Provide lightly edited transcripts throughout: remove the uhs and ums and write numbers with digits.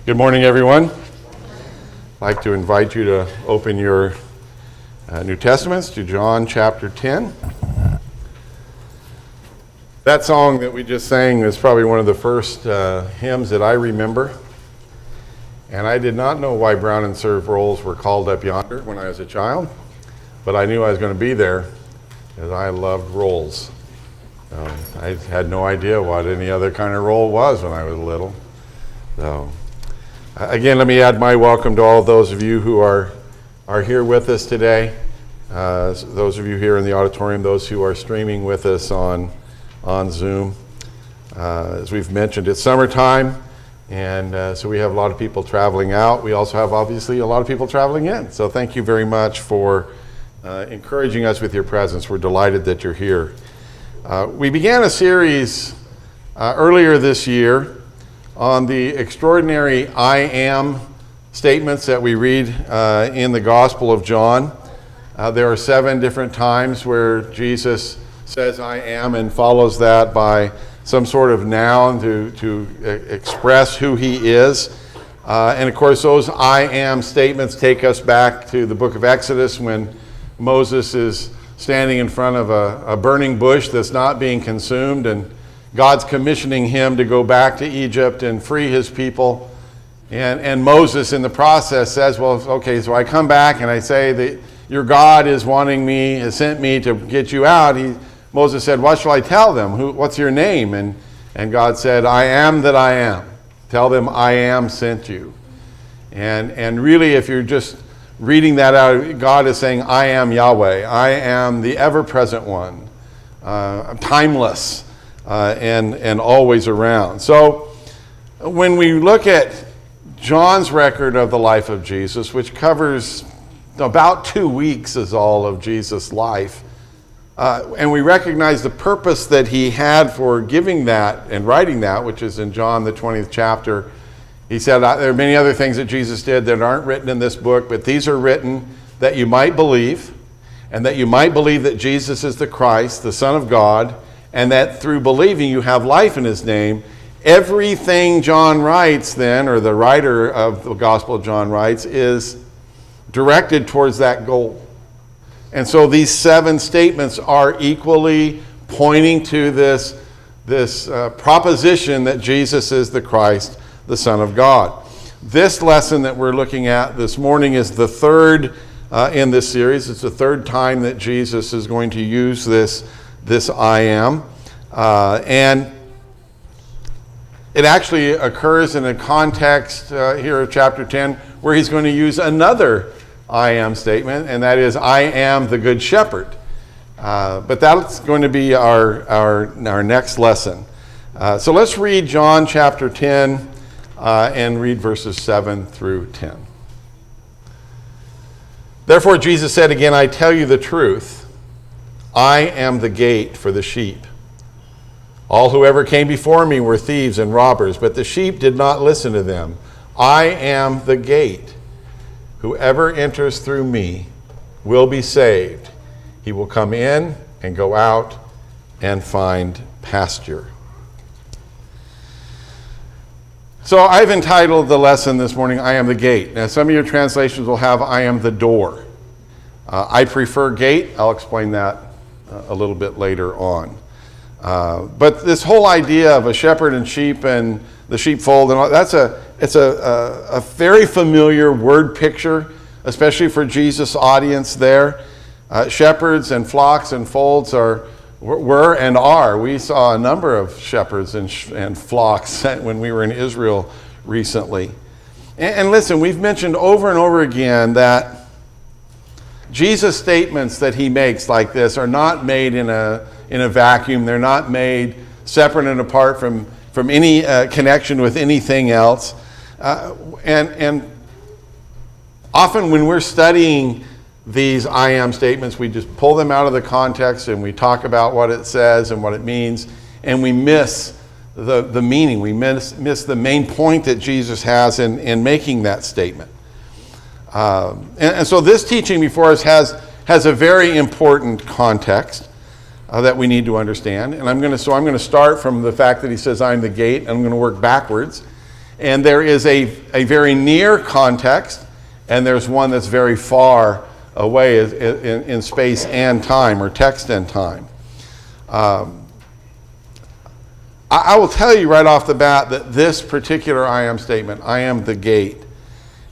Good morning, everyone. I'd like to invite you to open your New Testaments to John chapter 10. That song that we just sang is probably one of the first hymns that I remember. And I did not know why Brown and Serve rolls were called up yonder when I was a child, but I knew I was going to be there because I loved rolls. I had no idea what any other kind of roll was when I was little. So, again, let me add my welcome to all those of you who are here with us today. Those of you here in the auditorium, those who are streaming with us on Zoom. As we've mentioned, it's summertime, and so we have a lot of people traveling out. We also have, obviously, a lot of people traveling in. So thank you very much for encouraging us with your presence. We're delighted that you're here. We began a series earlier this year on the extraordinary I am statements that we read in the Gospel of John. There are 7 different times where Jesus says I am and follows that by some sort of noun to express who he is. And of course those I am statements take us back to the book of Exodus when Moses is standing in front of a burning bush that's not being consumed, and God's commissioning him to go back to Egypt and free his people. And Moses in the process says, well, okay, so I come back and I say that your God is has sent me to get you out. Moses said, what shall I tell them? What's your name? And God said, I am that I am. Tell them I am sent you. And really, if you're just reading that out, God is saying, I am Yahweh. I am the ever-present one, timeless, and always around. So when we look at John's record of the life of Jesus, which covers about 2 weeks is all of Jesus' life, and we recognize the purpose that he had for giving that and writing that, which is in John the 20th chapter. He said, there are many other things that Jesus did that aren't written in this book, but these are written that you might believe, and that you might believe that Jesus is the Christ, the Son of God, and that through believing you have life in his name. Everything John writes then, or the writer of the Gospel of John writes, is directed towards that goal. And so these 7 statements are equally pointing to this proposition that Jesus is the Christ, the Son of God. This lesson that we're looking at this morning is the third in this series. It's the third time that Jesus is going to use this I am. And it actually occurs in a context here of chapter 10 where he's going to use another I am statement, and that is, I am the good shepherd. But that's going to be our next lesson. So let's read John chapter 10 and read verses 7 through 10. Therefore Jesus said again, I tell you the truth. I am the gate for the sheep. All who ever came before me were thieves and robbers, but the sheep did not listen to them. I am the gate. Whoever enters through me will be saved. He will come in and go out and find pasture. So I've entitled the lesson this morning, I am the gate. Now some of your translations will have I am the door. I prefer gate. I'll explain that a little bit later on. But this whole idea of a shepherd and sheep and the sheepfold, and all, it's a very familiar word picture, especially for Jesus' audience there. Shepherds and flocks and folds were and are. We saw a number of shepherds and flocks when we were in Israel recently. And listen, we've mentioned over and over again that Jesus' statements that he makes like this are not made in a vacuum. They're not made separate and apart from any connection with anything else. And often when we're studying these I am statements, we just pull them out of the context and we talk about what it says and what it means, and we miss the meaning. We miss the main point that Jesus has in making that statement. And so this teaching before us has a very important context that we need to understand. And I'm going to start from the fact that he says, I'm the gate, and I'm going to work backwards. And there is a very near context, and there's one that's very far away in space and time, or text and time. I will tell you right off the bat that this particular I am statement, I am the gate,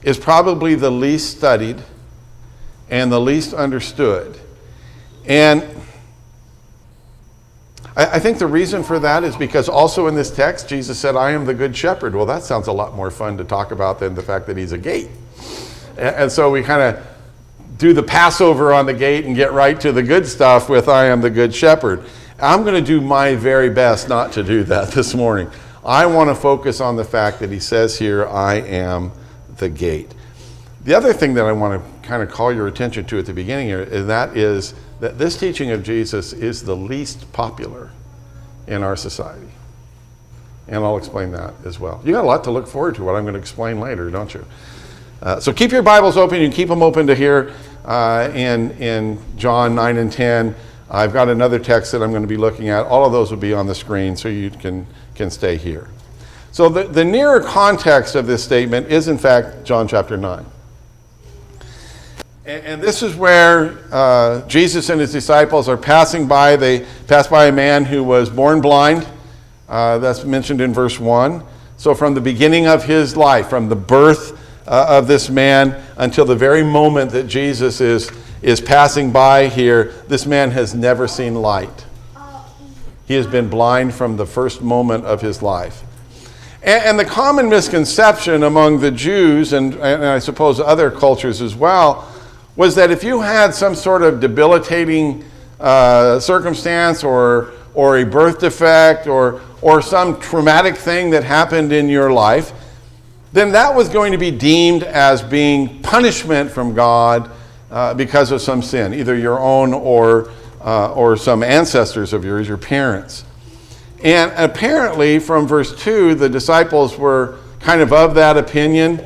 is probably the least studied and the least understood. And I think the reason for that is because also in this text, Jesus said, I am the good shepherd. Well, that sounds a lot more fun to talk about than the fact that he's a gate. And so we kind of do the Passover on the gate and get right to the good stuff with I am the good shepherd. I'm going to do my very best not to do that this morning. I want to focus on the fact that he says here, I am the gate. The other thing that I want to kind of call your attention to at the beginning here, and that is that this teaching of Jesus is the least popular in our society. And I'll explain that as well. You got a lot to look forward to, what I'm going to explain later, don't you? So keep your Bibles open. You can keep them open to here in John 9 and 10. I've got another text that I'm going to be looking at. All of those will be on the screen, so you can stay here. So the nearer context of this statement is, in fact, John chapter 9. And this is where Jesus and his disciples are passing by. They pass by a man who was born blind. That's mentioned in verse 1. So from the beginning of his life, from the birth of this man until the very moment that Jesus is passing by here, this man has never seen light. He has been blind from the first moment of his life. And the common misconception among the Jews, and I suppose other cultures as well, was that if you had some sort of debilitating circumstance or a birth defect or some traumatic thing that happened in your life, then that was going to be deemed as being punishment from God because of some sin, either your own or some ancestors of yours, your parents. And apparently from verse 2, the disciples were kind of that opinion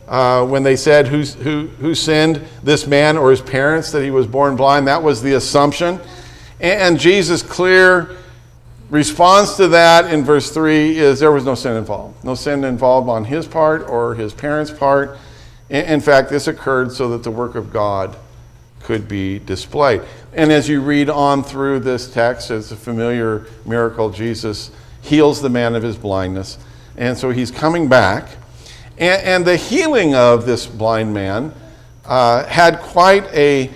when they said, who sinned, this man or his parents, that he was born blind? That was the assumption. And Jesus' clear response to that in verse 3 is there was no sin involved. No sin involved on his part or his parents' part. In fact, this occurred so that the work of God could be displayed. And as you read on through this text, it's a familiar miracle. Jesus heals the man of his blindness. And so he's coming back. And the healing of this blind man had quite a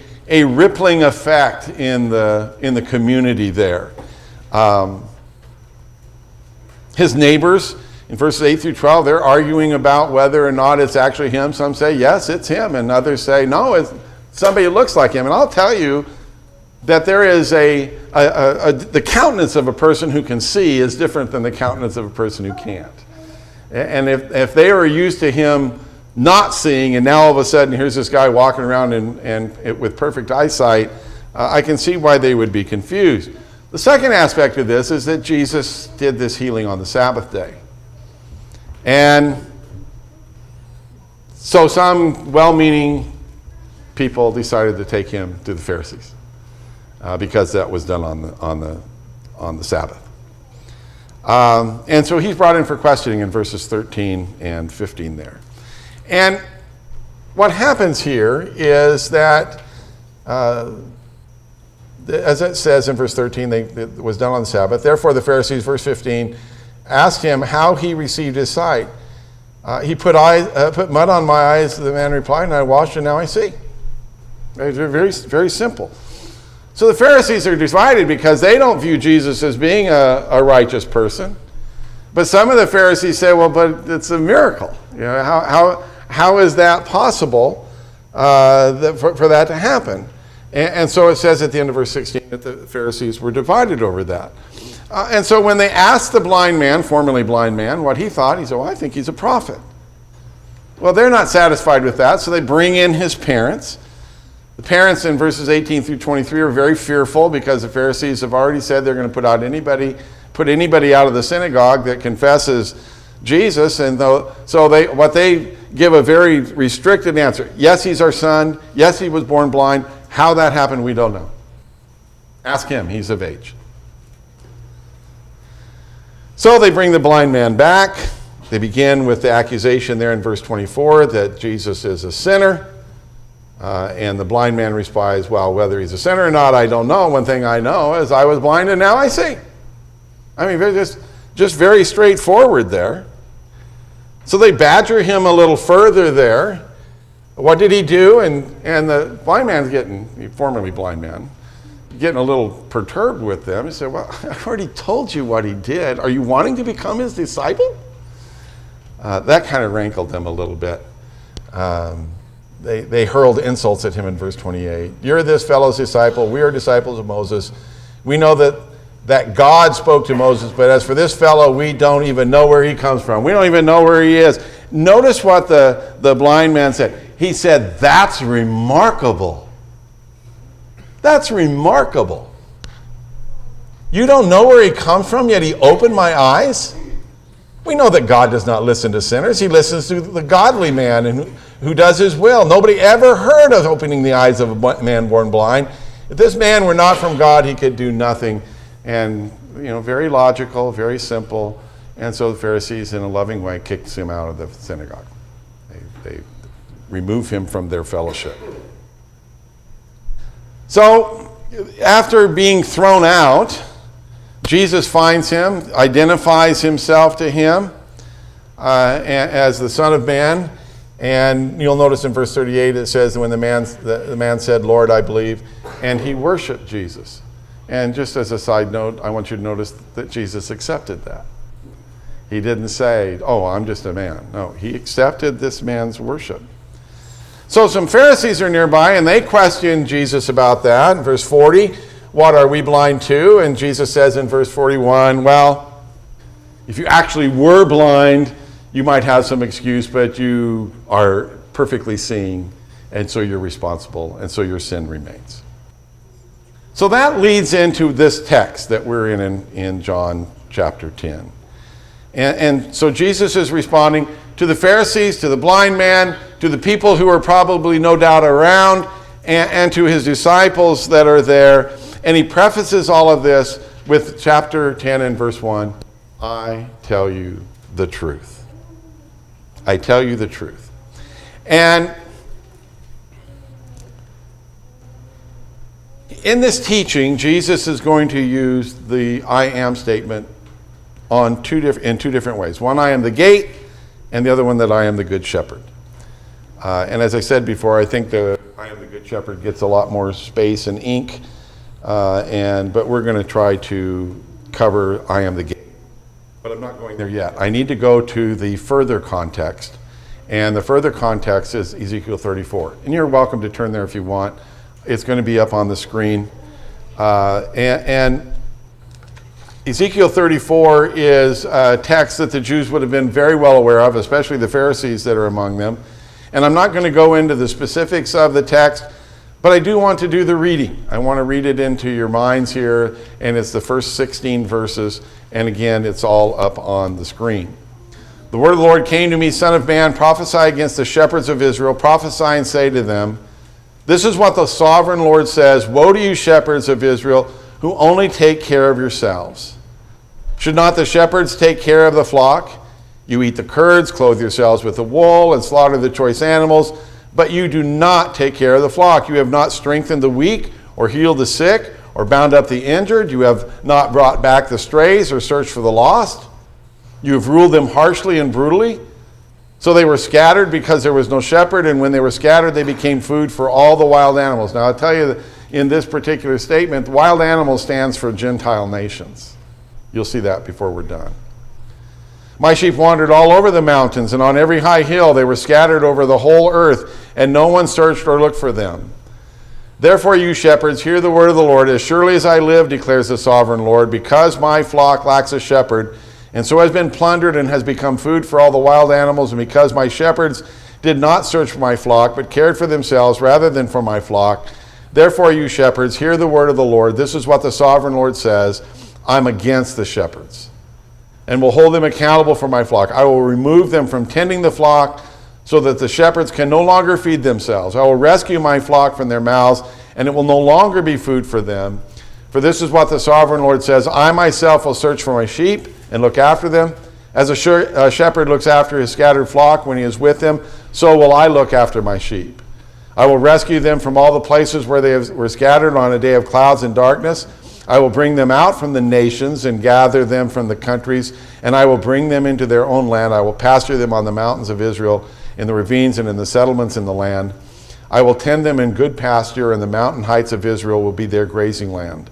rippling effect in the community there. His neighbors, in verses 8 through 12, they're arguing about whether or not it's actually him. Some say, yes, it's him. And others say, no, it's somebody who looks like him. And I'll tell you that there is the countenance of a person who can see is different than the countenance of a person who can't. And if they were used to him not seeing, and now all of a sudden here's this guy walking around and with perfect eyesight, I can see why they would be confused. The second aspect of this is that Jesus did this healing on the Sabbath day. And so some well-meaning people decided to take him to the Pharisees because that was done on the Sabbath. And so he's brought in for questioning in verses 13 and 15 there. And what happens here is that, as it says in verse 13, it was done on the Sabbath. Therefore the Pharisees, verse 15, asked him how he received his sight. He put mud on my eyes, the man replied, and I washed and now I see. Very, very simple. So the Pharisees are divided because they don't view Jesus as being a righteous person. But some of the Pharisees say, well, but it's a miracle. You know, how is that possible for that to happen? And so it says at the end of verse 16 that the Pharisees were divided over that. And so when they asked the blind man, formerly blind man, what he thought, he said, well, I think he's a prophet. Well, they're not satisfied with that, so they bring in his parents. The parents in verses 18 through 23 are very fearful because the Pharisees have already said they're going to put anybody out of the synagogue that confesses Jesus. And they give a very restricted answer. Yes, he's our son. Yes, he was born blind. How that happened, we don't know. Ask him. He's of age. So they bring the blind man back. They begin with the accusation there in verse 24 that Jesus is a sinner. And the blind man replies, well, whether he's a sinner or not, I don't know. One thing I know is I was blind and now I see. I mean, just very straightforward there. So they badger him a little further there. What did he do? And the blind man's formerly blind man, getting a little perturbed with them. He said, well, I've already told you what he did. Are you wanting to become his disciple? That kind of rankled them a little bit. They hurled insults at him in verse 28. You're this fellow's disciple. We are disciples of Moses. We know that God spoke to Moses, but as for this fellow, we don't even know where he comes from. We don't even know where he is. Notice what the blind man said. He said, that's remarkable. That's remarkable. You don't know where he comes from, yet he opened my eyes? We know that God does not listen to sinners. He listens to the godly man and who does his will. Nobody ever heard of opening the eyes of a man born blind. If this man were not from God, he could do nothing. And, very logical, very simple. And so the Pharisees, in a loving way, kicked him out of the synagogue. They remove him from their fellowship. So, after being thrown out, Jesus finds him, identifies himself to him as the Son of Man. And you'll notice in verse 38 it says, when the man said, Lord, I believe, and he worshiped Jesus. And just as a side note, I want you to notice that Jesus accepted that. He didn't say, oh, I'm just a man. No, he accepted this man's worship. So some Pharisees are nearby, and they question Jesus about that. In verse 40, what are we blind to? And Jesus says in verse 41, well, if you actually were blind, you might have some excuse, but you are perfectly seeing, and so you're responsible, and so your sin remains. So that leads into this text that we're in John chapter 10. And so Jesus is responding to the Pharisees, to the blind man, to the people who are probably no doubt around, and to his disciples that are there. And he prefaces all of this with chapter 10 and verse 1, I tell you the truth. I tell you the truth. And in this teaching, Jesus is going to use the I am statement in two different ways. One, I am the gate, and the other one, that I am the good shepherd. And as I said before, I think the I am the good shepherd gets a lot more space and ink, but we're going to try to cover I am the gate. But I'm not going there yet. I need to go to the further context. And the further context is Ezekiel 34. And you're welcome to turn there if you want. It's going to be up on the screen. And Ezekiel 34 is a text that the Jews would have been very well aware of, especially the Pharisees that are among them. And I'm not going to go into the specifics of the text, but I do want to do the reading. I want to read it into your minds here, and it's the first 16 verses. And again, it's all up on the screen. The word of the Lord came to me, Son of man, prophesy against the shepherds of Israel, prophesy and say to them, this is what the sovereign Lord says, woe to you shepherds of Israel, who only take care of yourselves. Should not the shepherds take care of the flock? You eat the curds, clothe yourselves with the wool, and slaughter the choice animals, but you do not take care of the flock. You have not strengthened the weak, or healed the sick, or bound up the injured. You have not brought back the strays, or searched for the lost. You have ruled them harshly and brutally. So they were scattered because there was no shepherd, and when they were scattered, they became food for all the wild animals. Now, I'll tell you that in this particular statement, wild animals stands for Gentile nations. You'll see that before we're done. My sheep wandered all over the mountains, and on every high hill they were scattered over the whole earth, and no one searched or looked for them. Therefore, you shepherds, hear the word of the Lord. As surely as I live, declares the sovereign Lord, because my flock lacks a shepherd, and so has been plundered and has become food for all the wild animals, and because my shepherds did not search for my flock, but cared for themselves rather than for my flock, therefore, you shepherds, hear the word of the Lord. This is what the sovereign Lord says, I'm against the shepherds, and will hold them accountable for my flock. I will remove them from tending the flock, so that the shepherds can no longer feed themselves. I will rescue my flock from their mouths, and it will no longer be food for them. For this is what the sovereign Lord says, I myself will search for my sheep and look after them, As a shepherd looks after his scattered flock when he is with them, so will I look after my sheep. I will rescue them from all the places where they were scattered on a day of clouds and darkness. I will bring them out from the nations and gather them from the countries, and I will bring them into their own land. I will pasture them on the mountains of Israel, in the ravines and in the settlements in the land. I will tend them in good pasture, and the mountain heights of Israel will be their grazing land.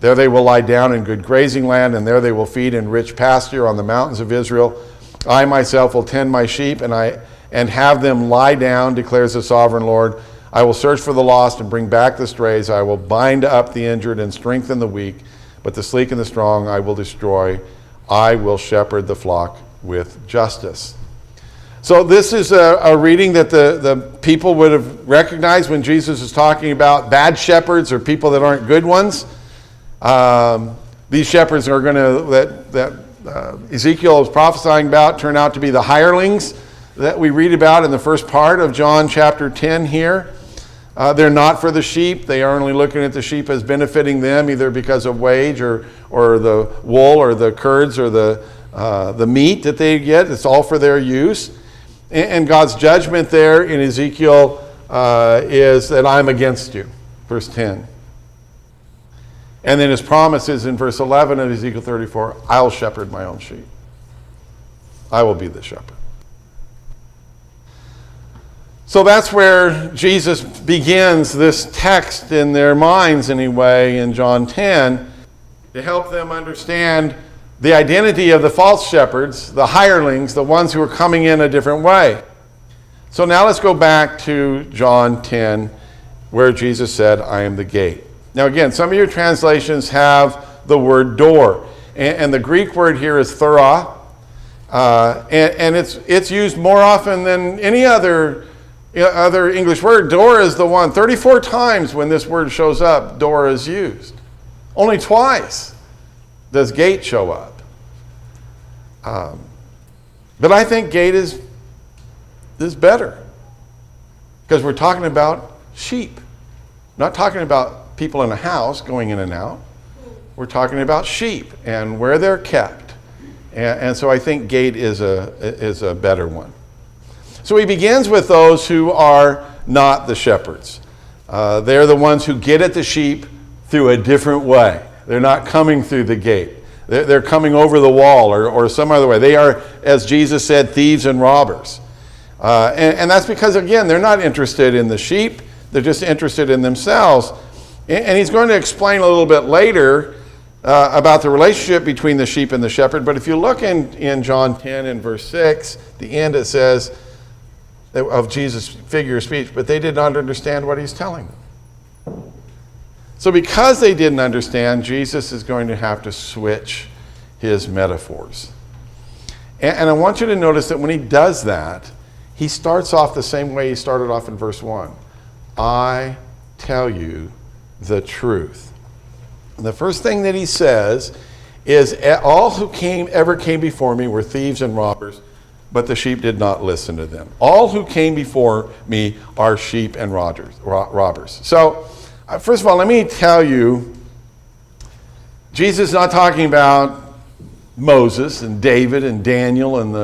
There they will lie down in good grazing land, and there they will feed in rich pasture on the mountains of Israel. I myself will tend my sheep, and have them lie down, declares the sovereign Lord. I will search for the lost and bring back the strays. I will bind up the injured and strengthen the weak, but the sleek and the strong I will destroy. I will shepherd the flock with justice. So this is a reading that the people would have recognized when Jesus is talking about bad shepherds or people that aren't good ones. These shepherds are going to, that Ezekiel is prophesying about, turn out to be the hirelings that we read about in the first part of John chapter 10 here. They're not for the sheep. They are only looking at the sheep as benefiting them, either because of wage or the wool or the curds or the meat that they get. It's all for their use. And God's judgment there in Ezekiel is that I'm against you, verse 10. And then his promises in verse 11 of Ezekiel 34, I'll shepherd my own sheep. I will be the shepherd. So that's where Jesus begins this text in their minds anyway in John 10 to help them understand the identity of the false shepherds, the hirelings, the ones who are coming in a different way. So now let's go back to John 10 where Jesus said, I am the gate. Now again, some of your translations have the word door. And the Greek word here is thora. And it's used more often than any other English word. Door is the one. 34 times when this word shows up, door is used. Only twice does gate show up. But I think gate is better. Because we're talking about sheep. Not talking about people in a house going in and out. We're talking about sheep and where they're kept. And so I think gate is a better one. So he begins with those who are not the shepherds. They're the ones who get at the sheep through a different way. They're not coming through the gate. They're coming over the wall or some other way. They are, as Jesus said, thieves and robbers. And that's because, again, they're not interested in the sheep. They're just interested in themselves. And he's going to explain a little bit later about the relationship between the sheep and the shepherd. But if you look in John 10 and verse 6, the end it says of Jesus' figure of speech, but they did not understand what he's telling them. So because they didn't understand, Jesus is going to have to switch his metaphors. And I want you to notice that when he does that, he starts off the same way he started off in verse 1. I tell you the truth. And the first thing that he says is, all who ever came before me were thieves and robbers, but the sheep did not listen to them. All who came before me are sheep and robbers. So, first of all, let me tell you, Jesus is not talking about Moses and David and Daniel and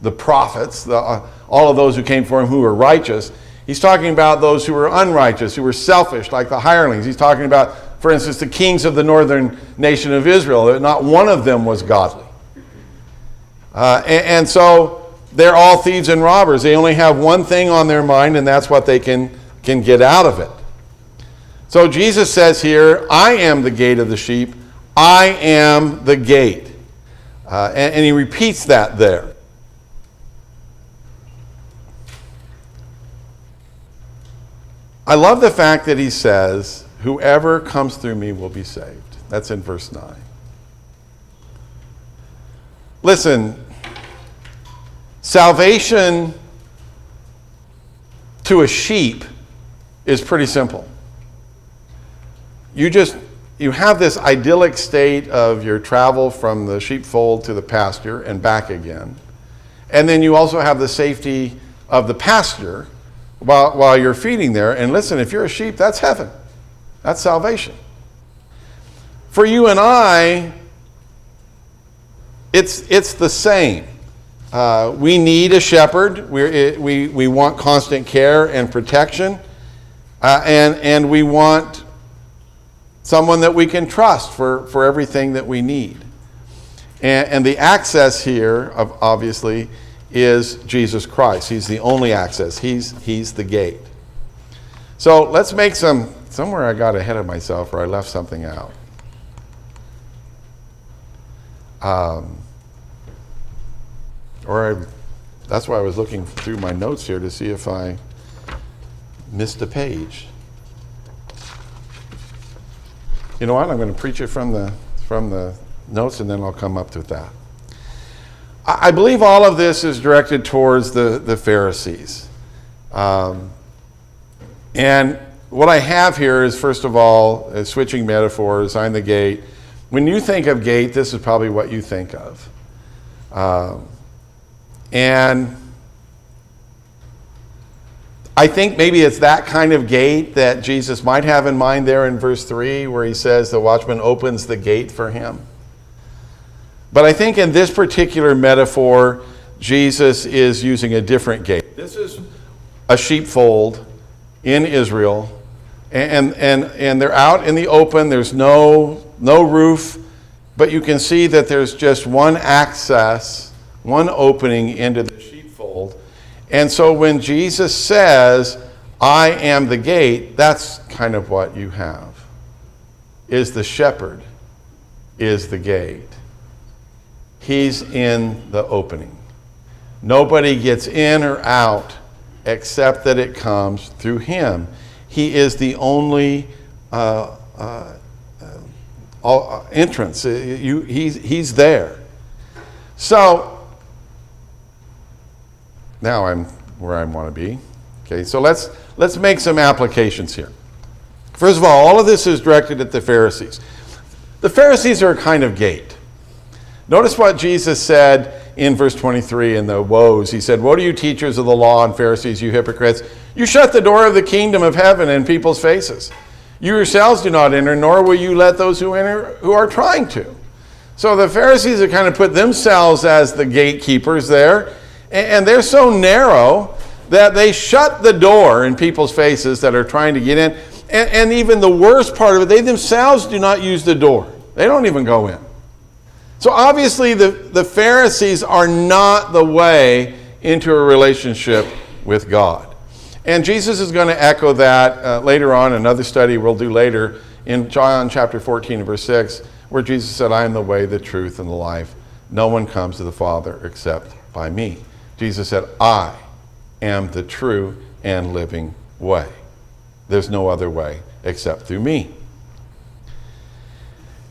the prophets, all of those who came for him who were righteous. He's talking about those who were unrighteous, who were selfish, like the hirelings. He's talking about, for instance, the kings of the northern nation of Israel. Not one of them was godly. And so they're all thieves and robbers. They only have one thing on their mind, and that's what they can get out of it. So Jesus says here, I am the gate of the sheep. I am the gate. And he repeats that there. I love the fact that he says, whoever comes through me will be saved. That's in verse 9. Listen, salvation to a sheep is pretty simple. You have this idyllic state of your travel from the sheepfold to the pasture and back again. And then you also have the safety of the pasture while you're feeding there. And listen, if you're a sheep, that's heaven. That's salvation. For you and I, it's the same. We need a shepherd. We want constant care and protection. And we want someone that we can trust for everything that we need. And the access here, obviously, is Jesus Christ. He's the only access. He's the gate. So let's make somewhere I got ahead of myself or I left something out. That's why I was looking through my notes here to see if I missed a page. You know what? I'm going to preach it from the notes, and then I'll come up with that. I believe all of this is directed towards the Pharisees. And what I have here is, first of all, switching metaphors. I'm the gate. When you think of gate, this is probably what you think of. And I think maybe it's that kind of gate that Jesus might have in mind there in verse 3, where he says the watchman opens the gate for him. But I think in this particular metaphor, Jesus is using a different gate. This is a sheepfold in Israel, and they're out in the open. There's no roof, but you can see that there's just one access, one opening into the sheepfold. And so when Jesus says, I am the gate, that's kind of what you have, is the shepherd is the gate. He's in the opening. Nobody gets in or out except that it comes through him. He is the only entrance. He's there. So now I'm where I want to be. Okay, so let's make some applications here. First of all of this is directed at the Pharisees. The Pharisees are a kind of gate. Notice what Jesus said in verse 23 in the woes. He said, "Woe to you, teachers of the law and Pharisees, you hypocrites! You shut the door of the kingdom of heaven in people's faces. You yourselves do not enter, nor will you let those who enter who are trying to." So the Pharisees have kind of put themselves as the gatekeepers there, and they're so narrow that they shut the door in people's faces that are trying to get in. And even the worst part of it, they themselves do not use the door. They don't even go in. So obviously the Pharisees are not the way into a relationship with God. And Jesus is going to echo that later on, another study we'll do later in John chapter 14 verse 6, where Jesus said, "I am the way, the truth, and the life. No one comes to the Father except by me." Jesus said, "I am the true and living way. There's no other way except through me."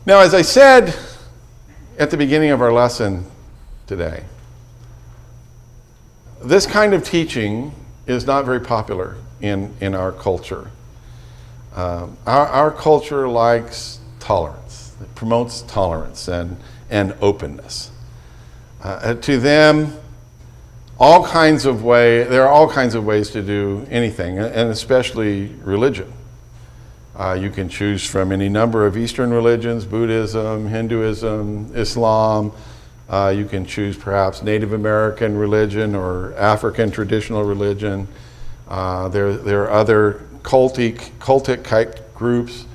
Now, as I said at the beginning of our lesson today, this kind of teaching is not very popular in our culture. Our culture likes tolerance. It promotes tolerance and openness. To them, there are all kinds of ways to do anything, and especially religion. You can choose from any number of Eastern religions: Buddhism, Hinduism, Islam. You can choose perhaps Native American religion or African traditional religion. There are other cultic type groups,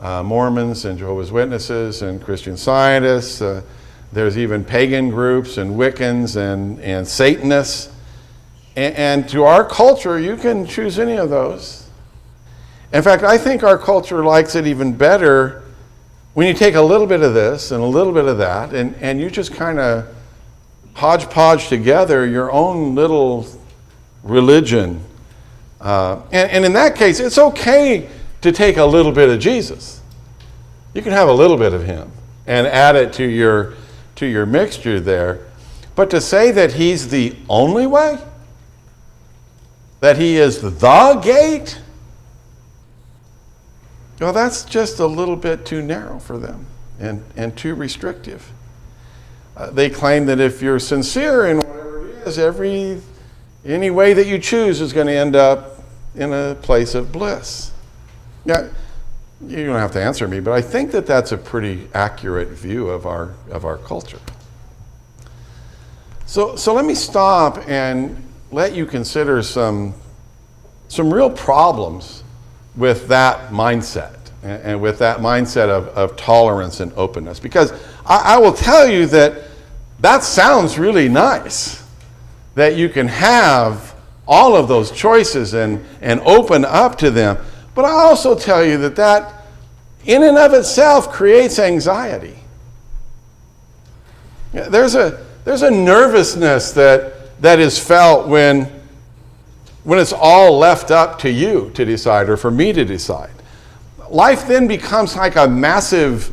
Mormons and Jehovah's Witnesses and Christian Scientists. There's even pagan groups and Wiccans and Satanists. And to our culture, you can choose any of those. In fact, I think our culture likes it even better when you take a little bit of this and a little bit of that, and you just kind of hodgepodge together your own little religion. And in that case, it's okay to take a little bit of Jesus. You can have a little bit of him and add it to your mixture there. But to say that he's the only way, that he is the gate, well, that's just a little bit too narrow for them and too restrictive. They claim that if you're sincere in whatever it is, any way that you choose is going to end up in a place of bliss. Now, you don't have to answer me, but I think that that's a pretty accurate view of our culture. So let me stop and let you consider some real problems with that mindset and with that mindset of tolerance and openness. Because I will tell you that sounds really nice, that you can have all of those choices and open up to them. But I also tell you that in and of itself creates anxiety. There's a nervousness that is felt when it's all left up to you to decide or for me to decide. Life then becomes like a massive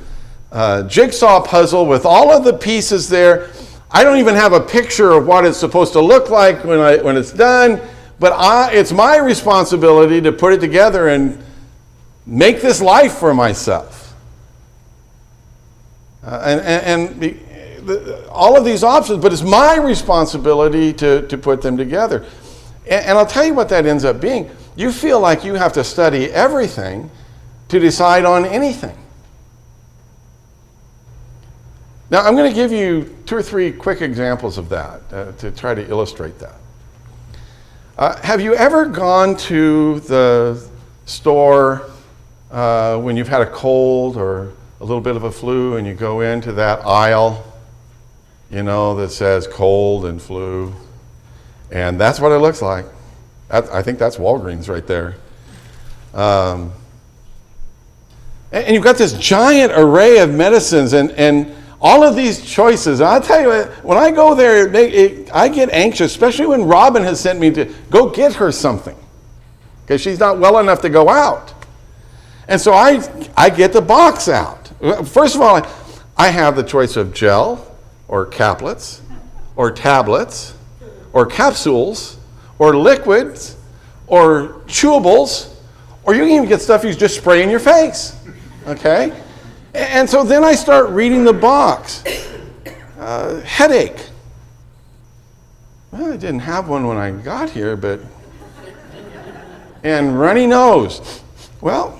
jigsaw puzzle with all of the pieces there. I don't even have a picture of what it's supposed to look like when it's done, but it's my responsibility to put it together and make this life for myself. All of these options, but it's my responsibility to put them together. And I'll tell you what that ends up being. You feel like you have to study everything to decide on anything. Now, I'm going to give you 2 or 3 quick examples of that to try to illustrate that. Have you ever gone to the store when you've had a cold or a little bit of a flu and you go into that aisle, that says cold and flu? And that's what it looks like. I think that's Walgreens right there. And you've got this giant array of medicines and all of these choices. And I'll tell you, when I go there, I get anxious, especially when Robin has sent me to go get her something because she's not well enough to go out. And so I get the box out. First of all, I have the choice of gel or caplets or tablets or capsules or liquids or chewables, or you can even get stuff you just spray in your face, okay? And so then I start reading the box. Headache. Well, I didn't have one when I got here, but... And runny nose. Well,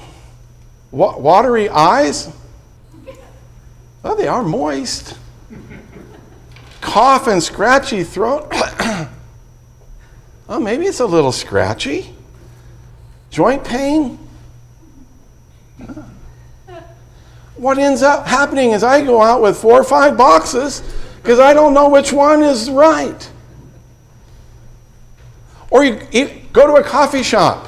watery eyes. Well, they are moist. Cough and scratchy throat. Oh, maybe it's a little scratchy. Joint pain. What ends up happening is I go out with 4 or 5 boxes because I don't know which one is right. Or you go to a coffee shop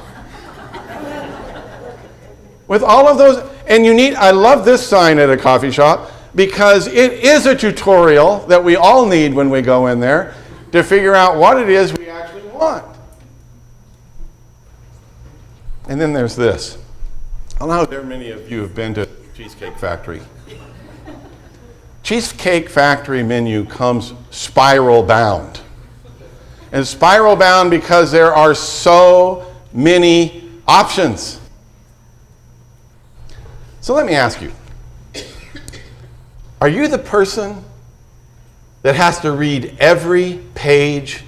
with all of those, and I love this sign at a coffee shop because it is a tutorial that we all need when we go in there to figure out what it is we actually want. And then there's this. I don't know how many of you have been to Cheesecake Factory. Cheesecake Factory menu comes spiral bound. And spiral bound because there are so many options. So let me ask you, are you the person that has to read every page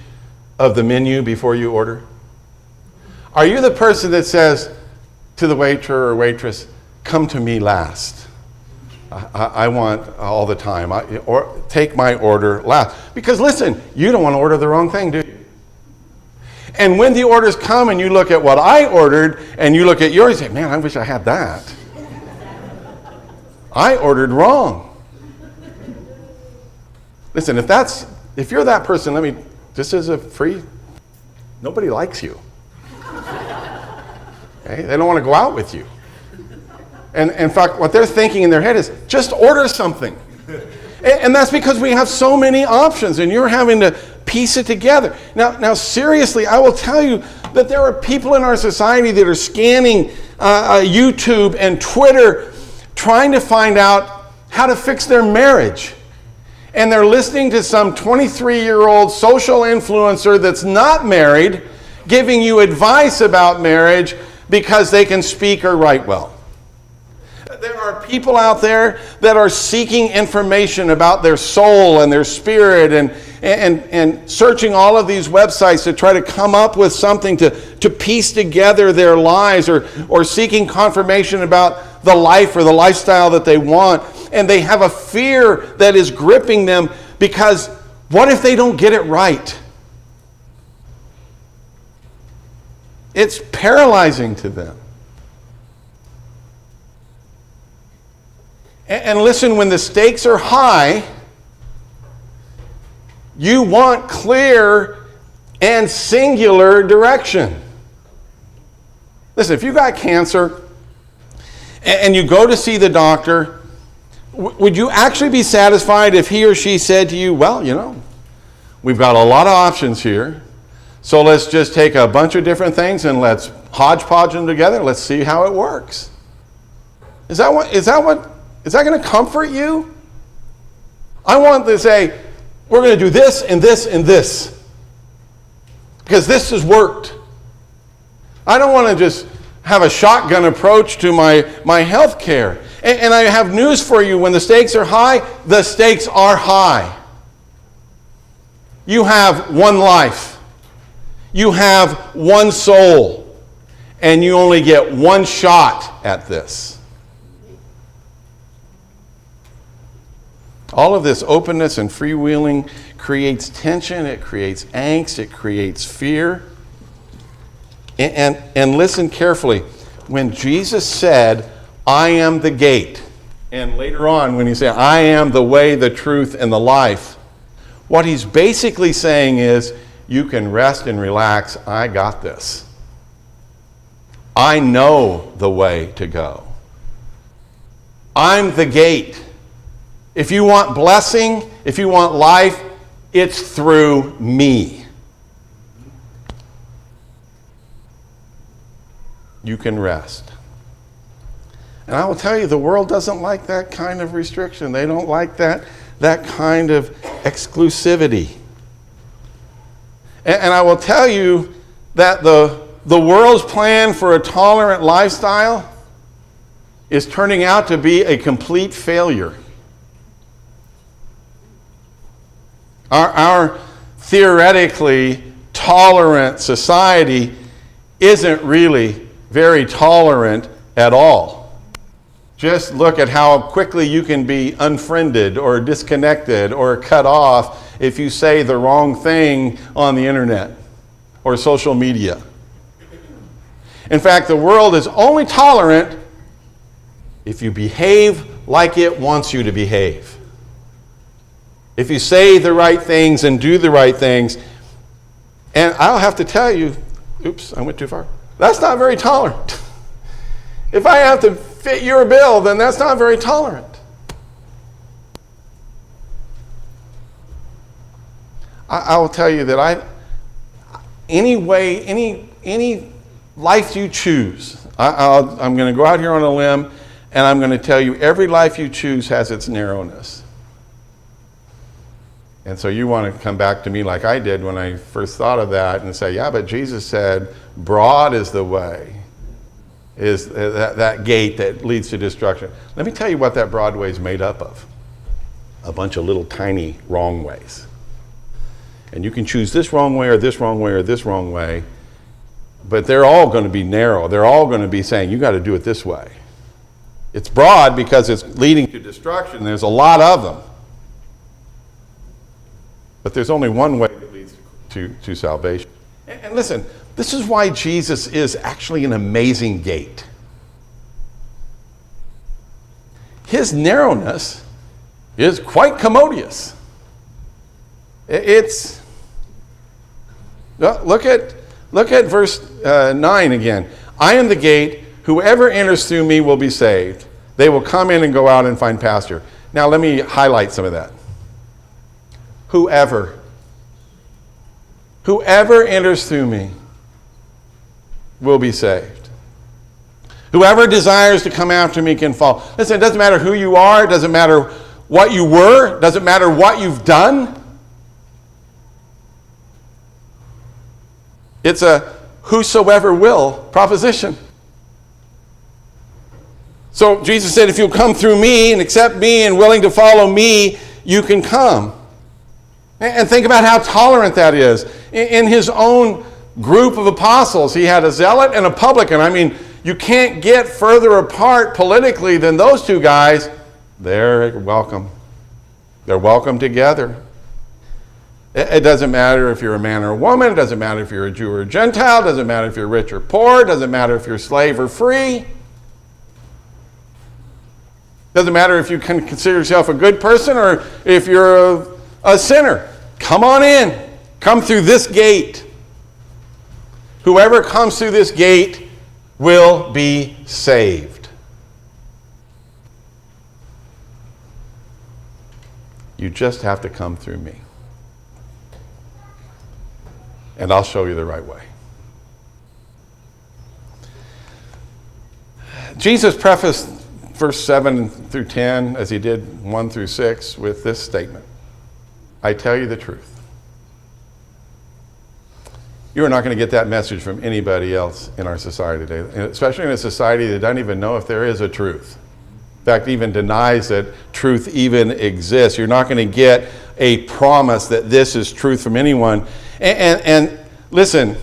of the menu before you order? Are you the person that says to the waiter or waitress, come to me last? I want all the time. Or take my order last. Because listen, you don't want to order the wrong thing, do you? And when the orders come and you look at what I ordered and you look at yours, you say, man, I wish I had that. I ordered wrong. Listen, if you're that person, this is a free, nobody likes you. Okay? They don't want to go out with you. And in fact, what they're thinking in their head is, just order something. And that's because we have so many options and you're having to piece it together. Now seriously, I will tell you that there are people in our society that are scanning YouTube and Twitter trying to find out how to fix their marriage. And they're listening to some 23-year-old social influencer that's not married giving you advice about marriage because they can speak or write well. There are people out there that are seeking information about their soul and their spirit and searching all of these websites to try to come up with something to piece together their lives or seeking confirmation about the life or the lifestyle that they want. And they have a fear that is gripping them because What if they don't get it right? It's paralyzing to them. And listen, when the stakes are high, you want clear and singular direction. Listen, if you got cancer and you go to see the doctor, would you actually be satisfied if he or she said to you, well, we've got a lot of options here, so let's just take a bunch of different things and let's hodgepodge them together. Let's see how it works. Is that going to comfort you? I want to say, we're going to do this and this and this, because this has worked. I don't want to just have a shotgun approach to my health care. And I have news for you. When the stakes are high, the stakes are high. You have one life. You have one soul. And you only get one shot at this. All of this openness and freewheeling creates tension, it creates angst, it creates fear. And listen carefully. When Jesus said, I am the gate, and later on when he said, I am the way, the truth, and the life, what he's basically saying is, you can rest and relax. I got this. I know the way to go. I'm the gate. If you want blessing, if you want life, it's through me. You can rest. And I will tell you, the world doesn't like that kind of restriction. They don't like that kind of exclusivity. And I will tell you that the world's plan for a tolerant lifestyle is turning out to be a complete failure. Our theoretically tolerant society isn't really very tolerant at all. Just look at how quickly you can be unfriended or disconnected or cut off if you say the wrong thing on the internet or social media. In fact, the world is only tolerant if you behave like it wants you to behave. If you say the right things and do the right things. And I'll have to tell you, oops, I went too far. That's not very tolerant. If I have to fit your bill, then that's not very tolerant. I will tell you that any life you choose, I'm going to go out here on a limb, and I'm going to tell you every life you choose has its narrowness. And so you want to come back to me like I did when I first thought of that and say, yeah, but Jesus said, broad is the way, is that gate that leads to destruction. Let me tell you what that broad way is made up of. A bunch of little tiny wrong ways. And you can choose this wrong way or this wrong way or this wrong way, but they're all going to be narrow. They're all going to be saying, you got to do it this way. It's broad because it's leading to destruction. There's a lot of them. But there's only one way that leads to salvation. And listen, this is why Jesus is actually an amazing gate. His narrowness is quite commodious. Look at verse 9 again. I am the gate. Whoever enters through me will be saved. They will come in and go out and find pasture. Now let me highlight some of that. Whoever enters through me will be saved. Whoever desires to come after me can fall. Listen, it doesn't matter who you are. It doesn't matter what you were. It doesn't matter what you've done. It's a whosoever will proposition. So Jesus said, if you'll come through me and accept me and willing to follow me, you can come. And think about how tolerant that is. In his own group of apostles, he had a zealot and a publican. I mean, you can't get further apart politically than those two guys. They're welcome. They're welcome together. It doesn't matter if you're a man or a woman. It doesn't matter if you're a Jew or a Gentile. It doesn't matter if you're rich or poor. It doesn't matter if you're slave or free. It doesn't matter if you can consider yourself a good person or if you're a sinner. Come on in. Come through this gate. Whoever comes through this gate will be saved. You just have to come through me. And I'll show you the right way. Jesus prefaced verse 7 through 10, as he did 1 through 6, with this statement. I tell you the truth. You are not going to get that message from anybody else in our society today, especially in a society that doesn't even know if there is a truth. In fact, even denies that truth even exists. You're not going to get a promise that this is truth from anyone. And listen,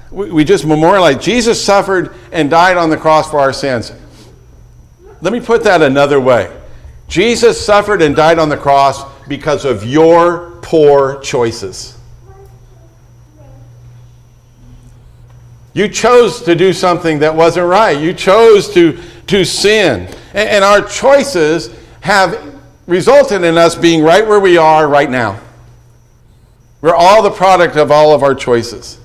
we just memorialize. Jesus suffered and died on the cross for our sins. Let me put that another way. Jesus suffered and died on the cross because of your poor choices. You chose to do something that wasn't right. You chose to sin. And our choices have resulted in us being right where we are right now. We're all the product of all of our choices.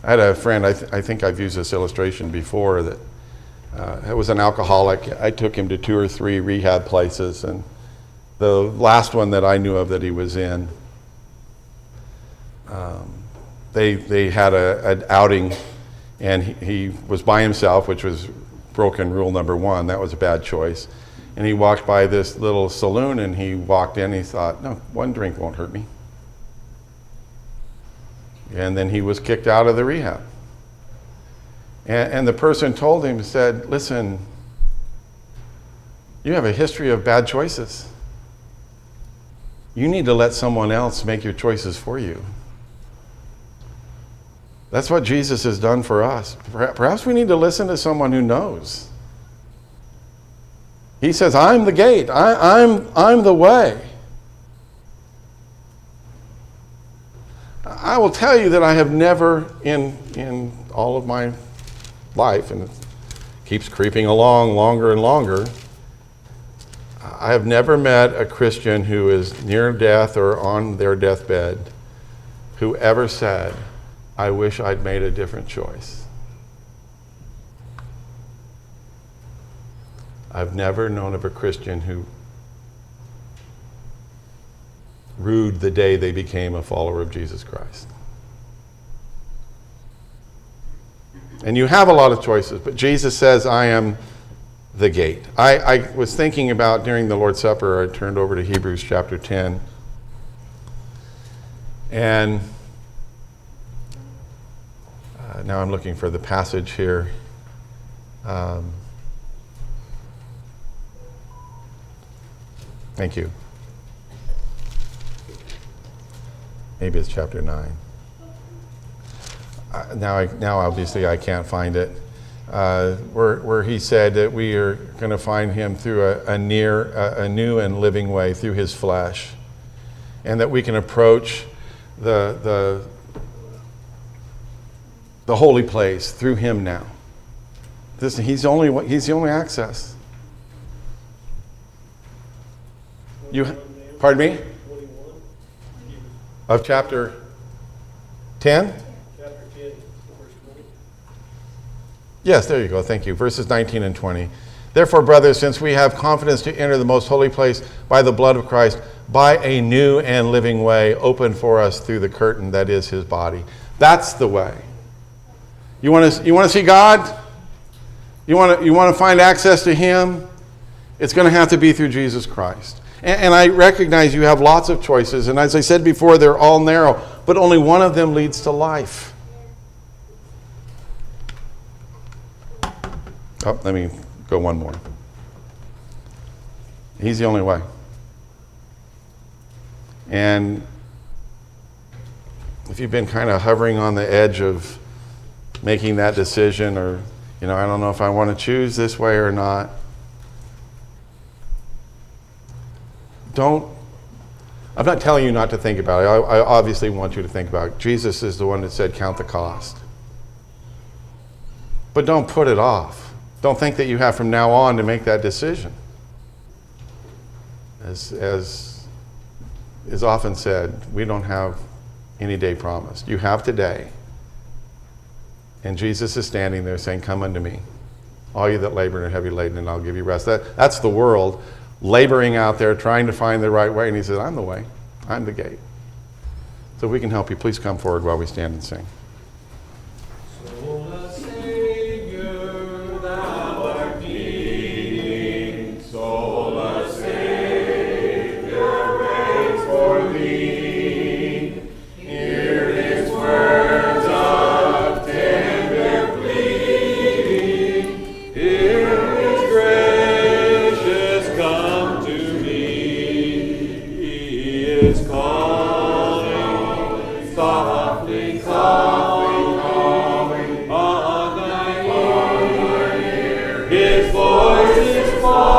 I had a friend, I think I've used this illustration before, that was an alcoholic. I took him to 2 or 3 rehab places, and the last one that I knew of that he was in, they had an outing, and he was by himself, which was broken rule number 1. That was a bad choice. And he walked by this little saloon, and he walked in, and he thought, no, 1 drink won't hurt me. And then he was kicked out of the rehab. And the person told him, said, listen, you have a history of bad choices. You need to let someone else make your choices for you. That's what Jesus has done for us. Perhaps we need to listen to someone who knows. He says, I'm the gate. I'm the way. I will tell you that I have never, in all of my life, and it keeps creeping along longer and longer, I have never met a Christian who is near death or on their deathbed who ever said, I wish I'd made a different choice. I've never known of a Christian who rued the day they became a follower of Jesus Christ. And you have a lot of choices, but Jesus says, I am the gate. I was thinking about during the Lord's Supper, I turned over to Hebrews chapter 10. And now I'm looking for the passage here. Thank you. Maybe it's chapter 9. Now obviously I can't find it. Where he said that we are going to find him through a new and living way through his flesh, and that we can approach the holy place through him now. He's the only access. Pardon me? Of chapter 10? Chapter 10, verse 20. Yes, there you go. Thank you. Verses 19 and 20. Therefore, brothers, since we have confidence to enter the most holy place by the blood of Christ, by a new and living way opened for us through the curtain that is his body. That's the way. You want to see God? You want to find access to him? It's going to have to be through Jesus Christ. And I recognize you have lots of choices. And as I said before, they're all narrow. But only one of them leads to life. Oh, let me go one more. He's the only way. And if you've been kind of hovering on the edge of making that decision, or, I don't know if I want to choose this way or not, I'm not telling you not to think about it. I obviously want you to think about it. Jesus is the one that said, count the cost. But don't put it off. Don't think that you have from now on to make that decision. As is often said, we don't have any day promised. You have today. And Jesus is standing there saying, come unto me, all you that labor and are heavy laden, and I'll give you rest. That's the world laboring out there, trying to find the right way. And he says, I'm the way. I'm the gate. So if we can help you, please come forward while we stand and sing. Sola Savior, thou art needing. Sola Savior, waits for thee. Hear his words of tender pleading. Hear his gracious come to me. He is calling, softly calling on thine ear. His voice is far.